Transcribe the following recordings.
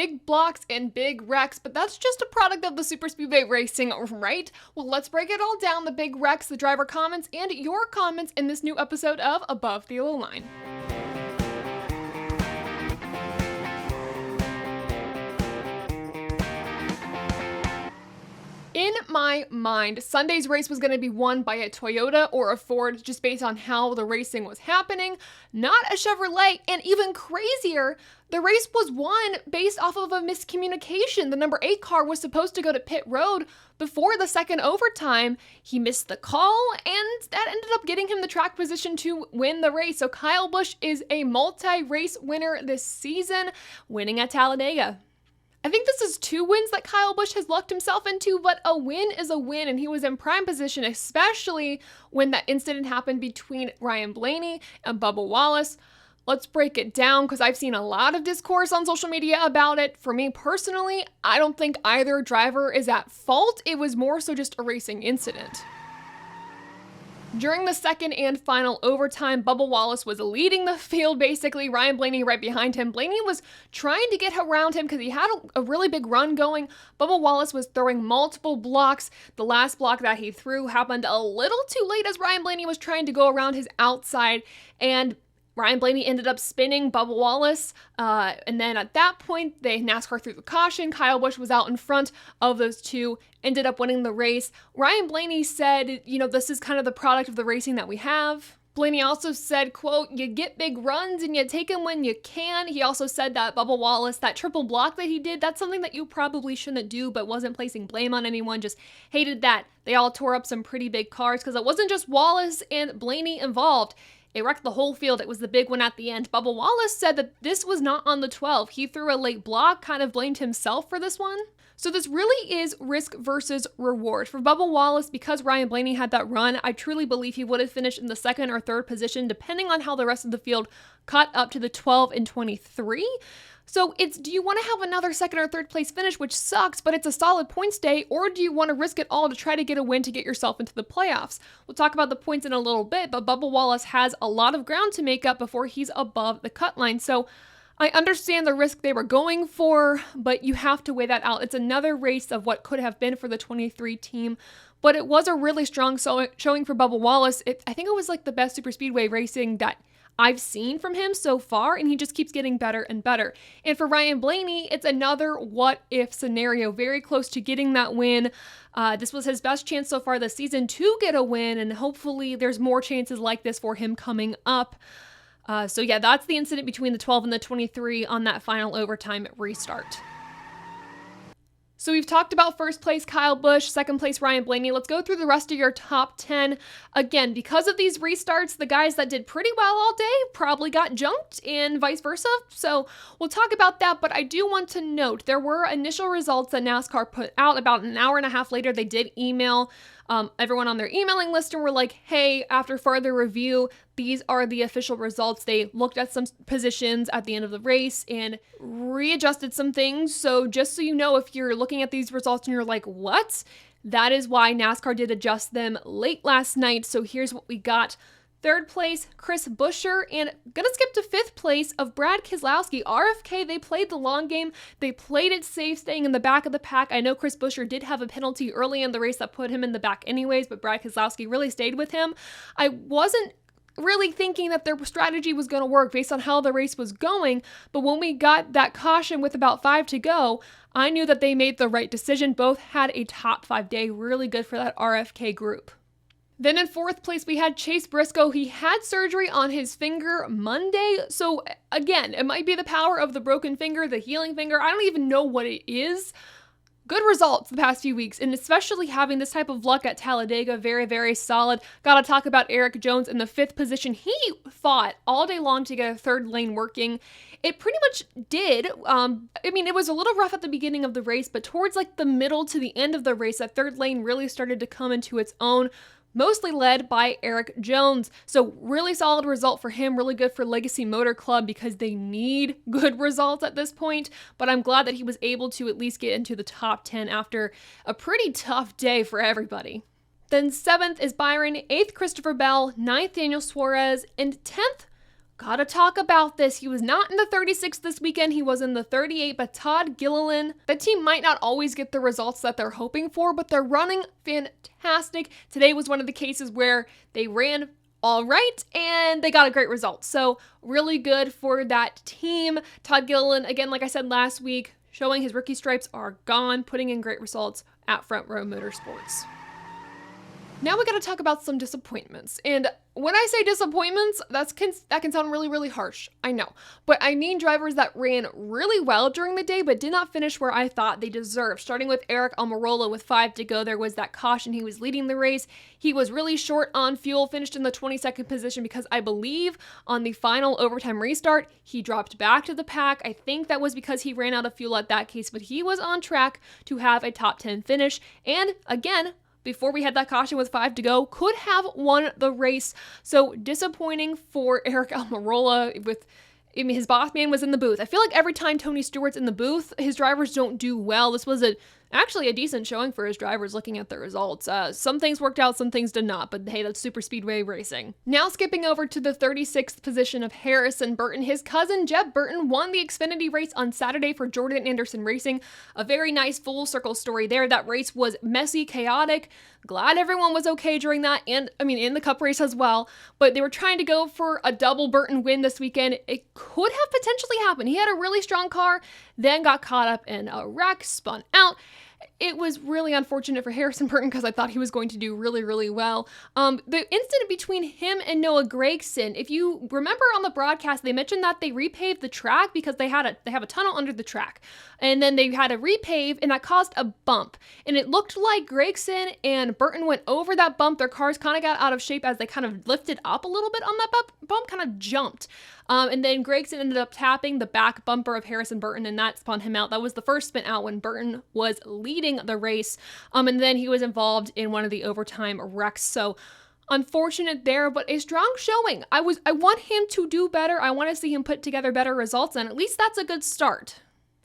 big blocks and big wrecks, but that's just a product of the Superspeedway racing, right? Well, let's break it all down, the big wrecks, the driver comments, and your comments in this new episode of Above the Yellow Line. In my mind, Sunday's race was going to be won by a Toyota or a Ford just based on how the racing was happening, not a Chevrolet, and even crazier, the race was won based off of a miscommunication. The number 8 car was supposed to go to pit road before the second overtime. He missed the call, and that ended up getting him the track position to win the race. So Kyle Busch is a multi-race winner this season, winning at Talladega. I think this is 2 wins that Kyle Busch has lucked himself into, but a win is a win, and he was in prime position, especially when that incident happened between Ryan Blaney and Bubba Wallace. Let's break it down, because I've seen a lot of discourse on social media about it. For me personally, I don't think either driver is at fault. It was more so just a racing incident. During the second and final overtime, Bubba Wallace was leading the field, basically. Ryan Blaney right behind him. Blaney was trying to get around him because he had a really big run going. Bubba Wallace was throwing multiple blocks. The last block that he threw happened a little too late as Ryan Blaney was trying to go around his outside, and Ryan Blaney ended up spinning Bubba Wallace, and then at that point, NASCAR threw the caution. Kyle Busch was out in front of those two, ended up winning the race. Ryan Blaney said, this is kind of the product of the racing that we have. Blaney also said, quote, "You get big runs and you take them when you can." He also said that Bubba Wallace, that triple block that he did, that's something that you probably shouldn't do, but wasn't placing blame on anyone, just hated that. They all tore up some pretty big cars because it wasn't just Wallace and Blaney involved. It wrecked the whole field. It was the big one at the end. Bubba Wallace said that this was not on the 12. He threw a late block, kind of blamed himself for this one. So this really is risk versus reward. For Bubba Wallace, because Ryan Blaney had that run, I truly believe he would have finished in the second or third position, depending on how the rest of the field caught up to the 12 and 23. So do you want to have another second or third place finish, which sucks, but it's a solid points day, or do you want to risk it all to try to get a win to get yourself into the playoffs? We'll talk about the points in a little bit, but Bubba Wallace has a lot of ground to make up before he's above the cut line. So I understand the risk they were going for, but you have to weigh that out. It's another race of what could have been for the 23 team, but it was a really strong showing for Bubba Wallace. I think it was like the best Superspeedway racing that I've seen from him so far, and he just keeps getting better and better. And for Ryan Blaney, it's another what-if scenario, very close to getting that win. This was his best chance so far this season to get a win, and hopefully there's more chances like this for him coming up. So yeah, that's the incident between the 12 and the 23 on that final overtime restart. So we've talked about first place Kyle Busch, second place Ryan Blaney. Let's go through the rest of your top 10. Again, because of these restarts, the guys that did pretty well all day probably got junked and vice versa. So we'll talk about that, but I do want to note there were initial results that NASCAR put out. About an hour and a half later, they did email everyone on their emailing list and were like, hey, after further review, these are the official results. They looked at some positions at the end of the race and readjusted some things. So just so you know, if you're looking at these results and you're like, what? That is why NASCAR did adjust them late last night. So here's what we got. Third place, Chris Buescher, and gonna skip to fifth place of Brad Keselowski. RFK, they played the long game. They played it safe, staying in the back of the pack. I know Chris Buescher did have a penalty early in the race that put him in the back anyways, but Brad Keselowski really stayed with him. I wasn't really thinking that their strategy was going to work based on how the race was going, but when we got that caution with about 5 to go, I knew that they made the right decision. Both had a top 5 day, really good for that RFK group. Then in fourth place, we had Chase Briscoe. He had surgery on his finger Monday. So again, it might be the power of the broken finger, the healing finger. I don't even know what it is. Good results the past few weeks, and especially having this type of luck at Talladega, very, very solid. Gotta talk about Eric Jones in the 5th position. He fought all day long to get a third lane working. It pretty much did. It was a little rough at the beginning of the race, but towards like the middle to the end of the race, that third lane really started to come into its own, mostly led by Eric Jones. So really solid result for him, really good for Legacy Motor Club because they need good results at this point, but I'm glad that he was able to at least get into the top 10 after a pretty tough day for everybody. Then 7th is Byron, 8th Christopher Bell, 9th Daniel Suarez, and 10th Gotta talk about this. He was not in the 36 this weekend. He was in the 38, but Todd Gilliland, that team might not always get the results that they're hoping for, but they're running fantastic. Today was one of the cases where they ran all right and they got a great result. So really good for that team. Todd Gilliland, again, like I said last week, showing his rookie stripes are gone, putting in great results at Front Row Motorsports. Now we got to talk about some disappointments. And when I say disappointments, that can sound really, really harsh. I know. But I mean drivers that ran really well during the day but did not finish where I thought they deserved. Starting with Aric Almirola with 5 to go. There was that caution. He was leading the race. He was really short on fuel, finished in the 22nd position because I believe on the final overtime restart, he dropped back to the pack. I think that was because he ran out of fuel at that case, but he was on track to have a top 10 finish. And again, before we had that caution with 5 to go, could have won the race. So disappointing for Aric Almirola his boss man was in the booth. I feel like every time Tony Stewart's in the booth, his drivers don't do well. This was actually a decent showing for his drivers looking at the results. Some things worked out, some things did not, but hey, that's Superspeedway racing. Now skipping over to the 36th position of Harrison Burton. His cousin Jeb Burton won the Xfinity race on Saturday for Jordan Anderson Racing. A very nice full circle story there. That race was messy, chaotic. Glad everyone was okay during that, and in the Cup race as well, but they were trying to go for a double Burton win this weekend. It could have potentially happened. He had a really strong car, then got caught up in a wreck, spun out. It was really unfortunate for Harrison Burton because I thought he was going to do really, really well. The incident between him and Noah Gragson, if you remember on the broadcast, they mentioned that they repaved the track because they have a tunnel under the track. And then they had a repave and that caused a bump. And it looked like Gragson and Burton went over that bump. Their cars kind of got out of shape as they kind of lifted up a little bit on that bump kind of jumped. And then Gragson ended up tapping the back bumper of Harrison Burton, and that spun him out. That was the first spin out when Burton was leading the race. And then he was involved in one of the overtime wrecks. So unfortunate there, but a strong showing. I want him to do better. I want to see him put together better results, and at least that's a good start.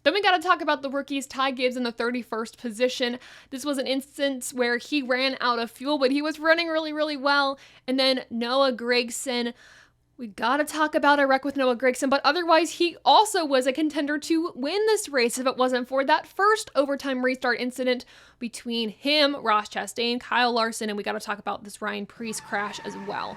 Then we got to talk about the rookies. Ty Gibbs in the 31st position. This was an instance where he ran out of fuel, but he was running really, really well. And then Noah Gragson. We got to talk about a wreck with Noah Gragson, but otherwise he also was a contender to win this race if it wasn't for that first overtime restart incident between him, Ross Chastain, Kyle Larson, and we got to talk about this Ryan Preece crash as well.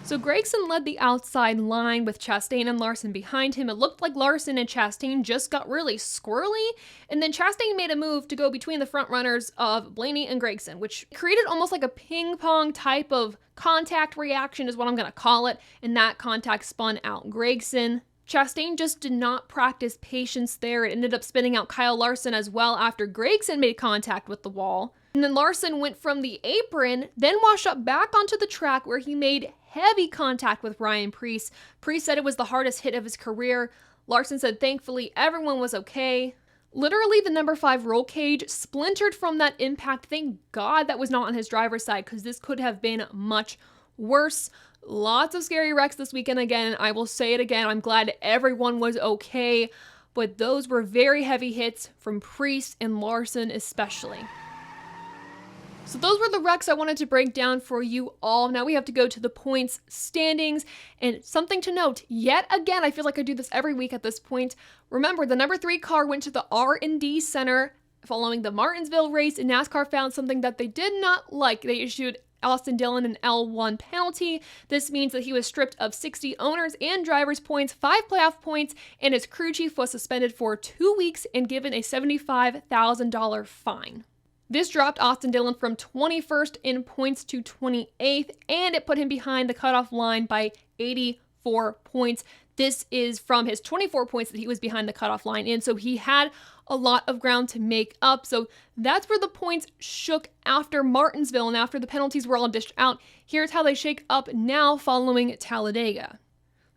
So Gragson led the outside line with Chastain and Larson behind him. It looked like Larson and Chastain just got really squirrely, and then Chastain made a move to go between the front runners of Blaney and Gragson, which created almost like a ping pong type of contact reaction is what I'm going to call it, and that contact spun out Gragson. Chastain just did not practice patience there. It ended up spinning out Kyle Larson as well after Gragson made contact with the wall. And then Larson went from the apron, then washed up back onto the track where he made heavy contact with Ryan Preece. Preece said it was the hardest hit of his career. Larson said thankfully everyone was okay. Literally the number 5 roll cage splintered from that impact. Thank God that was not on his driver's side because this could have been much worse. Lots of scary wrecks this weekend again. I will say it again. I'm glad everyone was okay, but those were very heavy hits from Preece and Larson especially. So those were the wrecks I wanted to break down for you all. Now we have to go to the points standings, and something to note, yet again, I feel like I do this every week at this point. Remember, the number 3 car went to the R&D Center following the Martinsville race, and NASCAR found something that they did not like. They issued Austin Dillon an L1 penalty. This means that he was stripped of 60 owners and drivers points, 5 playoff points, and his crew chief was suspended for 2 weeks and given a $75,000 fine. This dropped Austin Dillon from 21st in points to 28th, and it put him behind the cutoff line by 84 points. This is from his 24 points that he was behind the cutoff line in, so he had a lot of ground to make up. So that's where the points shook after Martinsville and after the penalties were all dished out. Here's how they shake up now following Talladega.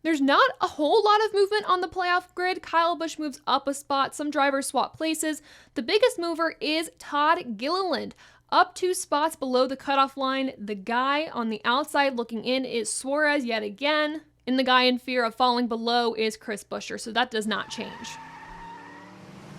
There's not a whole lot of movement on the playoff grid. Kyle Busch moves up a spot. Some drivers swap places. The biggest mover is Todd Gilliland, up 2 spots below the cutoff line. The guy on the outside looking in is Suarez yet again. And the guy in fear of falling below is Chris Buescher, so that does not change.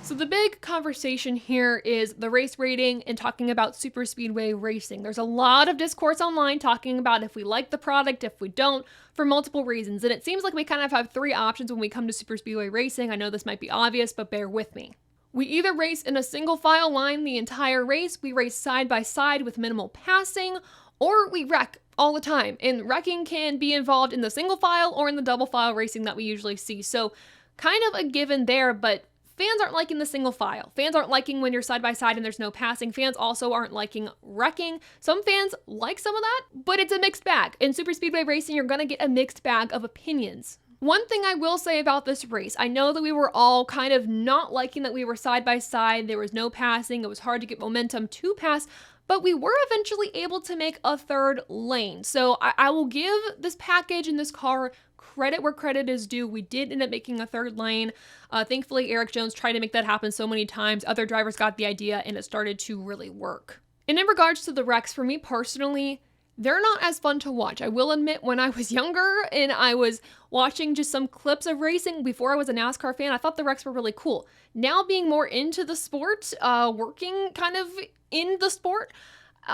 So So the big conversation here is the race rating and talking about superspeedway racing. There's a lot of discourse online talking about if we like the product, if we don't, for multiple reasons. And it seems like we kind of have three options when we come to superspeedway racing. I know this might be obvious, but bear with me. We either race in a single file line the entire race, we race side by side with minimal passing, or we wreck all the time. And wrecking can be involved in the single file or in the double file racing that we usually see. So kind of a given there, but fans aren't liking the single file. Fans aren't liking when you're side by side and there's no passing. Fans also aren't liking wrecking. Some fans like some of that, but it's a mixed bag. In superspeedway racing, you're gonna get a mixed bag of opinions. One thing I will say about this race, I know that we were all kind of not liking that we were side by side. There was no passing. It was hard to get momentum to pass, but we were eventually able to make a third lane. So I will give this package and this car credit where credit is due. We did end up making a third lane. Thankfully, Eric Jones tried to make that happen so many times. Other drivers got the idea and it started to really work. And in regards to the wrecks, for me personally, they're not as fun to watch. I will admit, when I was younger and I was watching just some clips of racing before I was a NASCAR fan, I thought the wrecks were really cool. Now being more into the sport, working kind of in the sport,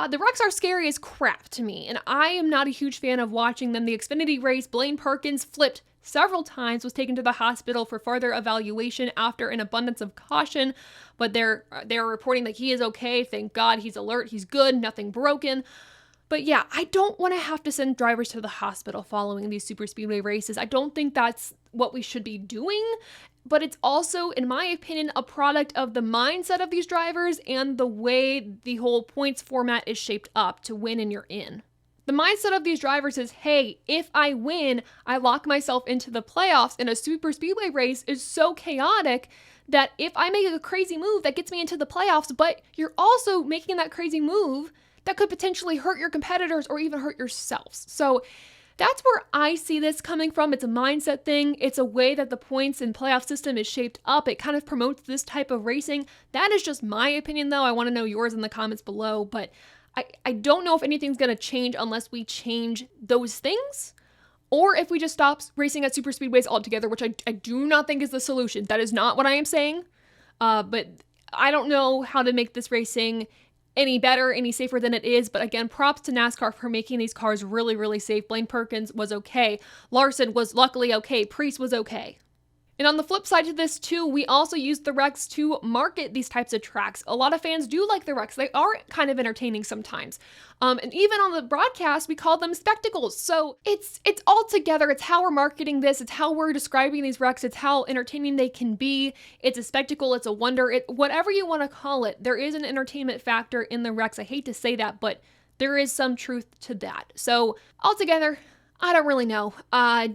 the wrecks are scary as crap to me, and I am not a huge fan of watching them. The Xfinity race, Blaney Perkins flipped several times, was taken to the hospital for further evaluation after an abundance of caution, but they're reporting that he is okay. Thank God, he's alert, he's good, nothing broken. But yeah, I don't want to have to send drivers to the hospital following these superspeedway races. I don't think that's what we should be doing, but it's also, in my opinion, a product of the mindset of these drivers and the way the whole points format is shaped up to win and you're in. The mindset of these drivers is, hey, if I win, I lock myself into the playoffs, and a superspeedway race is so chaotic that if I make a crazy move that gets me into the playoffs, but you're also making that crazy move that could potentially hurt your competitors or even hurt yourselves. So that's where I see this coming from. It's a mindset thing. It's a way that the points and playoff system is shaped up. It kind of promotes this type of racing. That is just my opinion, though. I want to know yours in the comments below, but I don't know if anything's going to change unless we change those things, or if we just stop racing at superspeedways altogether, which I do not think is the solution. That is not what I am saying, but I don't know how to make this racing any better, any safer than it is. But again, props to NASCAR for making these cars really, really safe. Blaney Perkins was okay. Larson was luckily okay. Priest was okay. And on the flip side to this too, we also used the wrecks to market these types of tracks. A lot of fans do like the wrecks. They are kind of entertaining sometimes. And even on the broadcast, we call them spectacles. So it's all together. It's how we're marketing this. It's how we're describing these wrecks. It's how entertaining they can be. It's a spectacle. It's a wonder. Whatever you want to call it, there is an entertainment factor in the wrecks. I hate to say that, but there is some truth to that. So altogether, I don't really know. I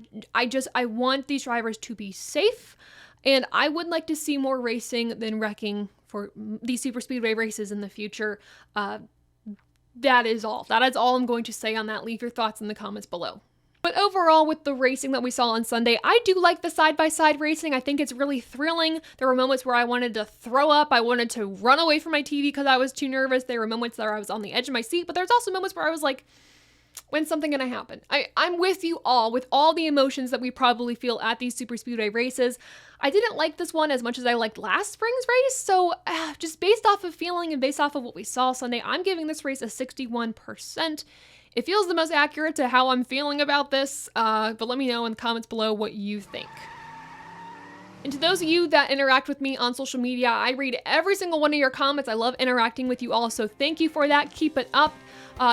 want these drivers to be safe, and I would like to see more racing than wrecking for these superspeedway races in the future. That is all. That is all I'm going to say on that. Leave your thoughts in the comments below. But overall, with the racing that we saw on Sunday, I do like the side-by-side racing. I think it's really thrilling. There were moments where I wanted to throw up. I wanted to run away from my TV because I was too nervous. There were moments where I was on the edge of my seat, but there's also moments where I was like, when's something gonna happen? I'm with you all, with all the emotions that we probably feel at these superspeedway races. I didn't like this one as much as I liked last spring's race, so just based off of feeling and based off of what we saw Sunday, I'm giving this race a 61%. It feels the most accurate to how I'm feeling about this, but let me know in the comments below what you think. And to those of you that interact with me on social media, I read every single one of your comments. I love interacting with you all, so thank you for that. Keep it up.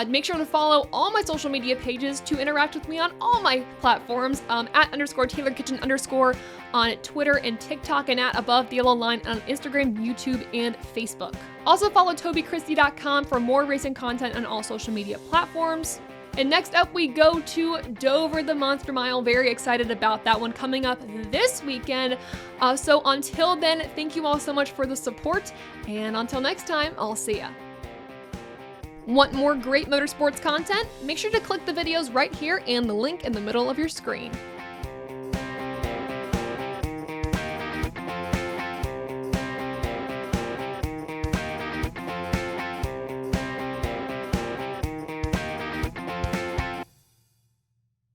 Make sure to follow all my social media pages to interact with me on all my platforms, @_TaylorKitchen_ on Twitter and TikTok, and @above the yellow line on Instagram, YouTube, and Facebook. Also follow TobyChristieCom for more racing content on all social media platforms. And next up, we go to Dover, the Monster Mile. Very excited about that one coming up this weekend. So until then, thank you all so much for the support. And until next time, I'll see ya. Want more great motorsports content? Make sure to click the videos right here and the link in the middle of your screen.